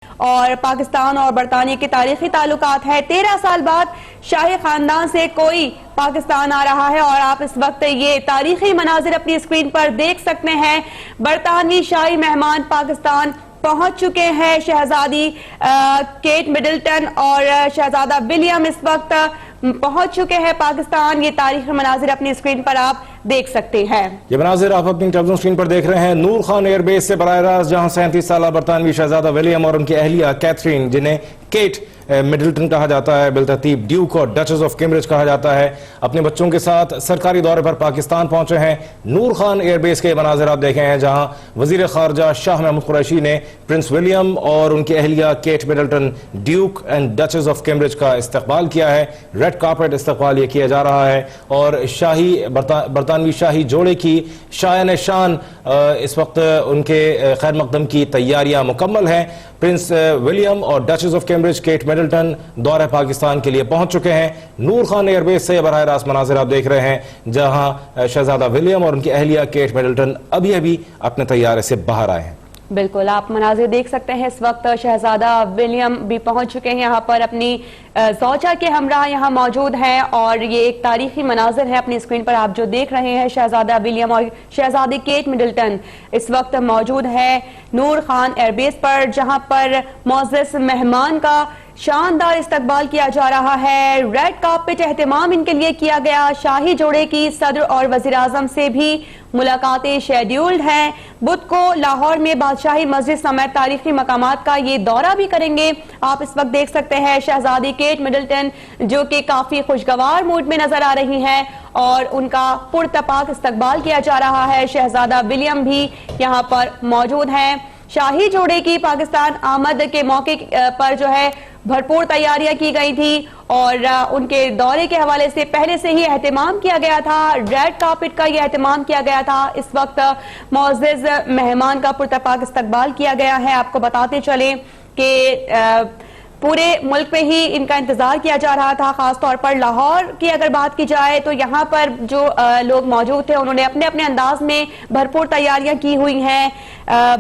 और पाकिस्तान और बरतानिया के तारीखी ताल्लुकात है। 13 साल बाद शाही खानदान से कोई पाकिस्तान आ रहा है और आप इस वक्त ये तारीखी मनाजिर अपनी स्क्रीन पर देख सकते हैं। बरतानवी शाही मेहमान पाकिस्तान पहुंच चुके हैं। शहजादी केट मिडल्टन और शहजादा विलियम इस वक्त पहुंच चुके हैं पाकिस्तान। ये तारीखी मनाजिर अपनी स्क्रीन पर आप देख सकते हैं। ये मनाजिर आप अपनी टेलीविजन स्क्रीन पर देख रहे हैं नूर खान एयरबेस से बराह रास्त, जहां 37 साल बरतानवी शहजादा विलियम और उनकी अहलिया कैथरीन, जिन्हें केट मिडल्टन कहा जाता है, बिलतरतीब ड्यूक और डचेस ऑफ कैम्ब्रिज कहा जाता है, अपने बच्चों के साथ सरकारी दौरे पर पाकिस्तान पहुंचे हैं। नूर खान एयरबेस के मनाजिर आप देखे हैं, जहां वजीर खारजा शाह महमूद कुरैशी ने प्रिंस विलियम और उनकी अहलिया Kate Middleton, duke and duchess of Cambridge का इस्तकबाल किया है। रेड कार्पेट इस्तकबाल ये किया जा रहा है और शाही बरतानवी शाही जोड़े की शायन शान इस वक्त उनके खैर मकदम की तैयारियां मुकम्मल हैं। प्रिंस विलियम और duchess of Cambridge Kate Middleton दौरे पाकिस्तान के लिए पहुंच चुके हैं। नूर खान एयरबेस से बराह रास्त मनाजिर आप देख रहे हैं, जहां शहजादा विलियम और उनकी अहलिया केट मिडल्टन अभी अभी अपने तैयारे से बाहर आए हैं। बिल्कुल, आप मनाजिर देख सकते हैं। इस वक्त शहजादा विलियम भी पहुंच चुके हैं यहाँ पर, अपनी ज़ौजा के हमरा यहाँ मौजूद हैं और ये एक तारीखी मनाजिर है अपनी स्क्रीन पर आप जो देख रहे हैं। शहजादा विलियम और शहजादी केट मिडल्टन इस वक्त मौजूद है नूर खान एयरबेस पर, जहाँ पर मौजूद मेहमान का शानदार इस्तकबाल किया जा रहा है। रेड कार्पेट एहतमाम इनके लिए किया गया। शाही जोड़े की सदर और वजीर आजम से भी मुलाकातें शेड्यूल्ड हैं। बुध को लाहौर में बादशाही मस्जिद समेत तारीखी मकामात का ये दौरा भी करेंगे। आप इस वक्त देख सकते हैं शहजादी केट मिडल्टन जो कि काफी खुशगवार मूड में नजर आ रही हैं और उनका पुरतपाक इस्तकबाल किया जा रहा है। शहजादा विलियम भी यहाँ पर मौजूद हैं। शाही जोड़े की पाकिस्तान आमद के मौके पर जो है भरपूर तैयारियां की गई थी और उनके दौरे के हवाले से पहले से ही एहतमाम किया गया था। रेड कार्पेट का ये एहतमाम किया गया था। इस वक्त मुअज़्ज़ज़ मेहमान का पुरतपाक इस्तकबाल किया गया है। आपको बताते चले कि पूरे मुल्क में ही इनका इंतजार किया जा रहा था। खासतौर पर लाहौर की अगर बात की जाए तो यहाँ पर जो लोग मौजूद थे उन्होंने अपने अपने अंदाज में भरपूर तैयारियां की हुई हैं।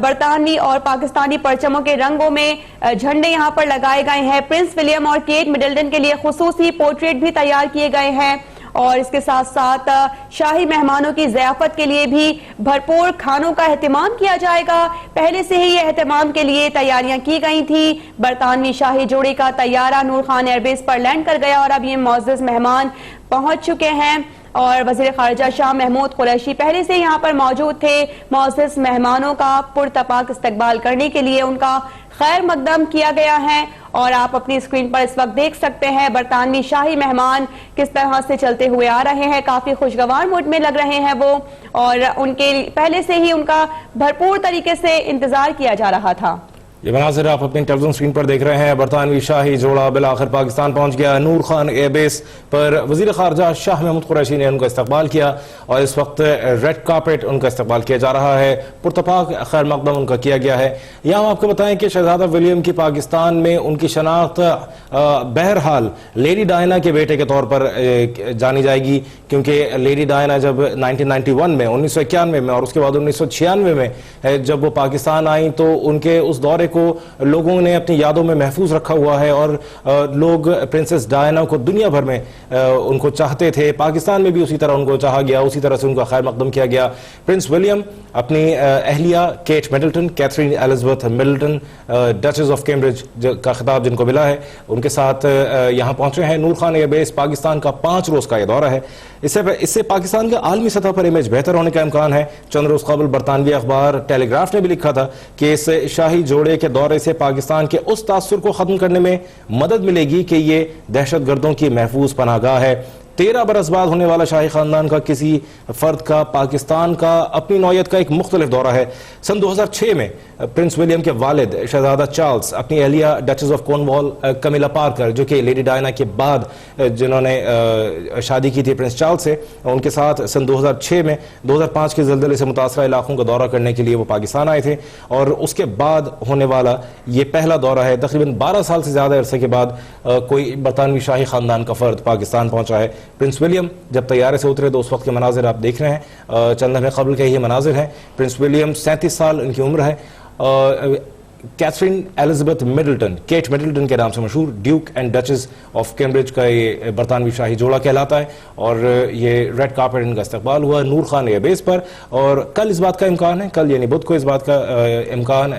बरतानवी और पाकिस्तानी परचमों के रंगों में झंडे यहाँ पर लगाए गए हैं। प्रिंस विलियम और केट मिडल्टन के लिए खुसूसी पोर्ट्रेट भी तैयार किए गए हैं और इसके साथ साथ शाही मेहमानों की ज़ियाफत के लिए भी भरपूर खानों का एहतमाम किया जाएगा। पहले से ही एहतमाम के लिए तैयारियां की गई थी। बरतानवी शाही जोड़े का तैयारा नूर खान एयरबेस पर लैंड कर गया और अब ये मुअज़्ज़ज़ मेहमान पहुंच चुके हैं और वज़ीर ख़ारिजा शाह महमूद कुरैशी पहले से यहाँ पर मौजूद थे। मुअज़्ज़ज़ मेहमानों का पुरतपाक इस्तकबाल करने के लिए उनका खैर मकदम किया गया है और आप अपनी स्क्रीन पर इस वक्त देख सकते हैं बरतानवी शाही मेहमान किस तरह से चलते हुए आ रहे हैं। काफी खुशगवार मूड में लग रहे हैं वो और उनके पहले से ही उनका भरपूर तरीके से इंतजार किया जा रहा था। ये मनाजिर आप अपनी टेलीविजन स्क्रीन पर देख रहे हैं। बरतानवी शाही जोड़ा बिलाखिर पाकिस्तान पहुंच गया। नूर खान एयरबेस पर वजीर खारजा शाह महमूद कुरैशी ने उनका इस्तकबाल किया और इस वक्त रेड कार्पेट उनका इस्तकबाल किया जा रहा है। पुरतपाक खैर मकदम उनका किया गया है। यहाँ हम आपको बताएं कि शहजादा विलियम की पाकिस्तान में उनकी शनाख्त बहरहाल लेडी डायना के बेटे के तौर पर जानी जाएगी, क्योंकि लेडी डायना जब 1991 में 1991 में और उसके बाद 1996 में जब वो पाकिस्तान आई तो उनके उस दौरे को लोगों ने अपनी यादों में महफूज रखा हुआ है और लोग प्रिंसेस डायना को दुनिया भर में उनको चाहते थे। पाकिस्तान में भी उसी तरह उनको चाहा गया, उसी तरह से उनका खैर मकदम किया गया। प्रिंस विलियम अपनी अहलिया Kate Middleton, Catherine Elizabeth Middleton, duchess of Cambridge का खिताब जिनको मिला है, उनके साथ यहाँ पहुंचे हैं। नूर खान एयरबेस पाकिस्तान का 5 रोज का यह दौरा है। इससे पाकिस्तान का आलमी सतह पर इमेज बेहतर होने का इम्कान है। चंद रोज कबल बरतानवी अखबार टेलीग्राफ ने भी लिखा था कि इस शाही जोड़े के दौरे से पाकिस्तान के उस तासुर को खत्म करने में मदद मिलेगी कि ये दहशतगर्दों की महफूज पनाहगाह है। 13 बरस बाद होने वाला शाही खानदान का किसी फर्द का पाकिस्तान का अपनी नौयत का एक मुख्तलिफ दौरा है। सन 2006 में प्रिंस विलियम के वालिद शहजादा चार्ल्स अपनी अहलिया डचेस ऑफ कॉर्नवॉल कमिला पार्कर, जो कि लेडी डायना के बाद जिन्होंने शादी की थी प्रिंस चार्ल्स से, उनके साथ सन 2006 में 2005 के ज़ल्ज़ले से मुतासरा इलाकों का दौरा करने के लिए वो पाकिस्तान आए थे और उसके बाद होने वाला ये पहला दौरा है। तकरीबन 12 साल से ज़्यादा अरसे के बाद कोई बरतानवी शाही खानदान का फ़र्द पाकिस्तान पहुँचा है। प्रिंस विलियम जब तैयारे से उतरे तो उस वक्त के मनाजिर आप देख रहे हैं। चंद लम्हे कबल के ये मनाजिर हैं। प्रिंस विलियम 37 साल इनकी उम्र है। Catherine Elizabeth Middleton, Kate Middleton के नाम से मशहूर Duke and duchess of Cambridge का ये बरतानवी शाही जोड़ा कहलाता है और ये रेड कार्पेट इनका इस्तकबाल हुआ नूर खान एयरबेस पर। और कल इस बात का इम्कान है, कल यानी बुध को इस बात का इम्कान,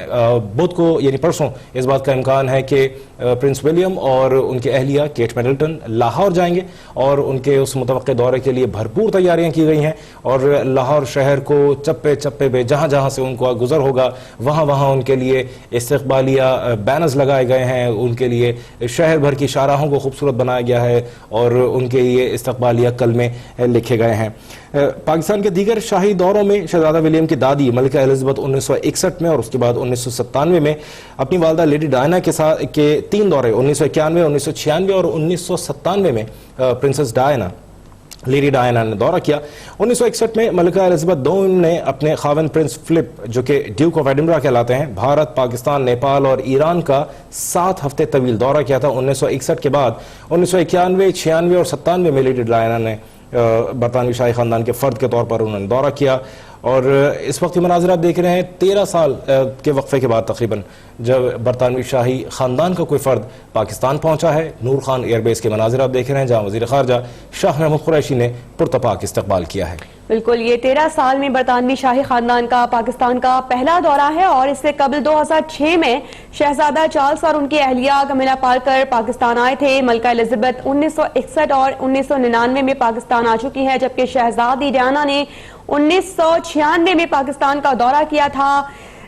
बुध को यानी परसों इस बात का इम्कान है कि प्रिंस विलियम और उनके अहलिया केट मिडल्टन लाहौर जाएंगे और उनके उस मुतवक्के दौरे के लिए भरपूर तैयारियां की गई हैं और लाहौर शहर को चप्पे चप्पे पे जहां जहां से उनको गुजर होगा वहां वहां उनके लिए इस्तकबालिया बैनर्स लगाए गए हैं, उनके लिए शहर भर की शाहराहों को खूबसूरत बनाया गया है और उनके लिए इस्तकबालिया कलमे लिखे गए हैं। पाकिस्तान के दीगर शाही दौरों में शहजादा विलियम की दादी मलिका एलिजाबेथ 1961 में और उसके बाद 1997 में अपनी वालदा लेडी डायना के साथ के 3 दौरे 1991, 1996 और 1997 में प्रिंसेस डायना लेडी डायना ने दौरा किया। 1961 में मलिका एलिजाबेथ II ने अपने खावन प्रिंस फिलिप जो कि ड्यूक ऑफ एडिनबरा कहलाते हैं भारत, पाकिस्तान, नेपाल और ईरान का 7 हफ्ते तवील दौरा किया था। 1961 के बाद 1991, 96 और 97 में लेडी डायना ने बरतानवी शाही खानदान के फर्द के तौर पर उन्होंने दौरा किया और इस वक्त मनाजिर आप देख रहे हैं 13 साल के वक्फे के बाद तकरीबन जब बरतानवी शाही खानदान का कोई फर्द पाकिस्तान पहुंचा है। नूर खान एयरबेस के मनाजिर आप देख रहे हैं जहां वजीर खारजा शाह महमूद कुरैशी ने पुरतपाक इस्तकबाल किया है। बिल्कुल, ये 13 साल में बरतानवी शाही खानदान का पाकिस्तान का पहला दौरा है और इससे कबल 2006 में शहजादा चार्ल्स और उनकी अहलिया कमिला पार्कर पाकिस्तान आए थे। मलिका एलिजाबेथ 1961 और 1999 में पाकिस्तान आ चुकी हैं, जबकि शहजादी डायना ने 1996 में पाकिस्तान का दौरा किया था।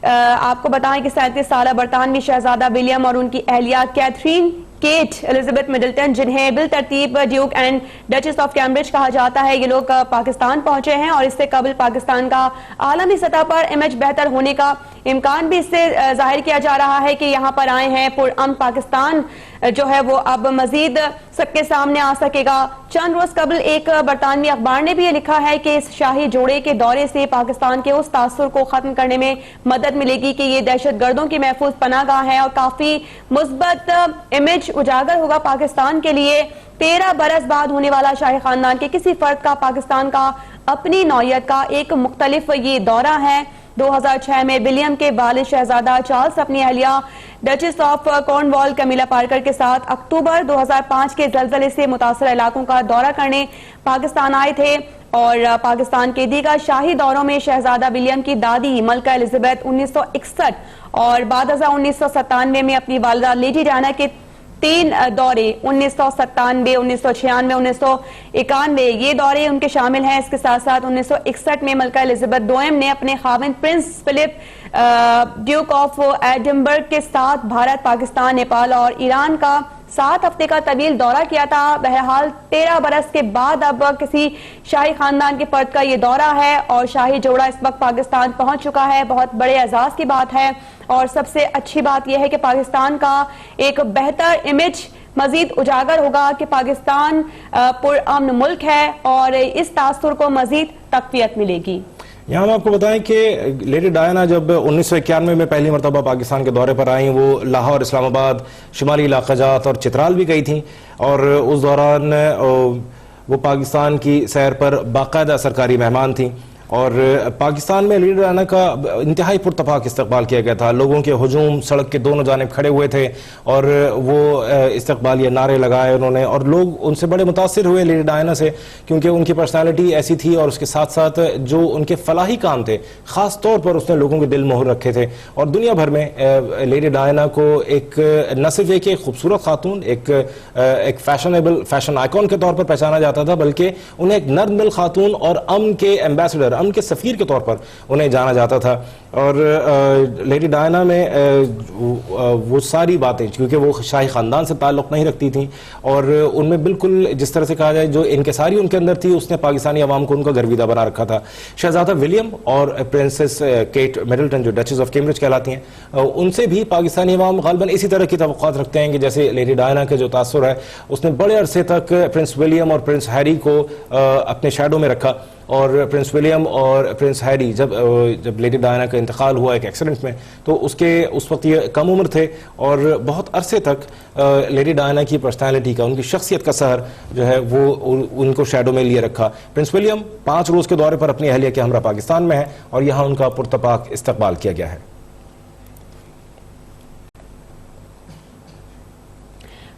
आपको बताएं कि 37 साल बरतानवी शहजादा विलियम और उनकी अहलिया कैथरीन केट एलिजाबेथ मिडल्टन, जिन्हें बिल तरतीब Duke and duchess of Cambridge कहा जाता है, ये लोग पाकिस्तान पहुंचे हैं और इससे कबल पाकिस्तान का आलमी सतह पर इमेज बेहतर होने का इम्कान भी इससे जाहिर किया जा रहा है कि यहाँ पर आए हैं। पुरअमन पाकिस्तान जो है वो अब मजीद सबके सामने आ सकेगा। चंद रोज कबल एक बरतानवी अखबार ने भी ये लिखा है कि इस शाही जोड़े के दौरे से पाकिस्तान के उस तासुर को खत्म करने में मदद मिलेगी कि ये दहशतगर्दों की महफूज पनाहगाह है और काफी मुस्बत इमेज उजागर होगा पाकिस्तान के लिए। 13 बरस बाद होने वाला शाही खानदान के किसी फर्द का पाकिस्तान का अपनी नौयत का एक मुख्तलिफ ये दौरा है। 2006 में विलियम के वालिद शहजादा चार्ल्स अपनी अहलिया डचेस ऑफ कॉर्नवॉल कमिला पार्कर के साथ अक्टूबर 2005 के जलजले से मुतासर इलाकों का दौरा करने पाकिस्तान आए थे और पाकिस्तान के दीगर शाही दौरों में शहजादा विलियम की दादी मलिका एलिजाबेथ 1961 और बाद 1997 में अपनी वालिदा लेडी डायना के 3 दौरे 1997, 1996, 1991 ये दौरे उनके शामिल हैं। इसके साथ साथ 1961 में मलिका एलिजाबेथ II ने अपने खाविंद Prince Philip duke of Edinburgh के साथ भारत, पाकिस्तान, नेपाल और ईरान का 7 हफ्ते का तवील दौरा किया था। बहरहाल 13 बरस के बाद अब किसी शाही खानदान के फर्द का ये दौरा है और शाही जोड़ा इस वक्त पाकिस्तान पहुंच चुका है। बहुत बड़े एजाज की बात है और सबसे अच्छी बात यह है कि पाकिस्तान का एक बेहतर इमेज मजीद उजागर होगा कि पाकिस्तान पुरअमन मुल्क है और इस तासुर को मजीद तकवीत मिलेगी। यहाँ हम आपको बताएं कि लेडी डायना जब 1991 में पहली मरतबा पाकिस्तान के दौरे पर आई, वो लाहौर, इस्लामाबाद, शुमाली इलाका जात और चित्राल भी गई थी और उस दौरान वो पाकिस्तान की सैर पर बाकायदा सरकारी मेहमान थी और पाकिस्तान में लेडी डायना का इंतहाई पुरतफाक इस्तकबाल किया गया था। लोगों के हुजूम सड़क के दोनों जानिब खड़े हुए थे और वो इस्तकबालिया नारे लगाए उन्होंने और लोग उनसे बड़े मुतासिर हुए लेडी डायना से, क्योंकि उनकी पर्सनालिटी ऐसी थी और उसके साथ साथ जो उनके फलाही काम थे ख़ास तौर पर उसने लोगों के दिल मोहर रखे थे और दुनिया भर में लेडी डायना को एक न सिर्फ एक खूबसूरत खातून, एक फैशन आइकॉन के तौर पर पहचाना जाता था, बल्कि उन्हें एक नर्म दिल खातून और अमन के एम्बेसडर, अमन के सफीर के तौर पर उन्हें जाना जाता था। और लेडी डायना में वो सारी बातें, क्योंकि वो शाही खानदान से ताल्लुक़ नहीं रखती थी और उनमें बिल्कुल जिस तरह से कहा जाए जो इनकसारी उनके अंदर थी, उसने पाकिस्तानी अवाम को उनका गर्विदा बना रखा था। शहजादा विलियम और प्रिंसेस केट मिडल्टन जो डचेस ऑफ कैम्ब्रिज कहलाती हैं, उनसे भी पाकिस्तानी अवाम गालिबन इसी तरह की तवक्कुआत रखते हैं कि जैसे लेडी डायना के जो तासुर है उसने बड़े अरसे तक प्रिंस विलियम और प्रिंस हैरी को अपने शैडो में रखा और प्रिंस विलियम और प्रिंस हैरी जब लेडी डायना का इंतकाल हुआ एक एक्सीडेंट में, तो उस वक्त ये कम उम्र थे और बहुत अरसे तक लेडी डायना की पर्सनालिटी का, उनकी शख्सियत का सहर जो है वो उनको शैडो में लिए रखा। प्रिंस विलियम 5 रोज़ के दौरे पर अपनी अहलिया के हमरा पाकिस्तान में है और यहाँ उनका पुरतपाक इस्तकबाल किया गया है।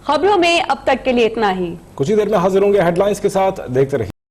खबरों में अब तक के लिए इतना ही। कुछ ही देर में हाजिर होंगे हेडलाइंस के साथ, देखते रहिए।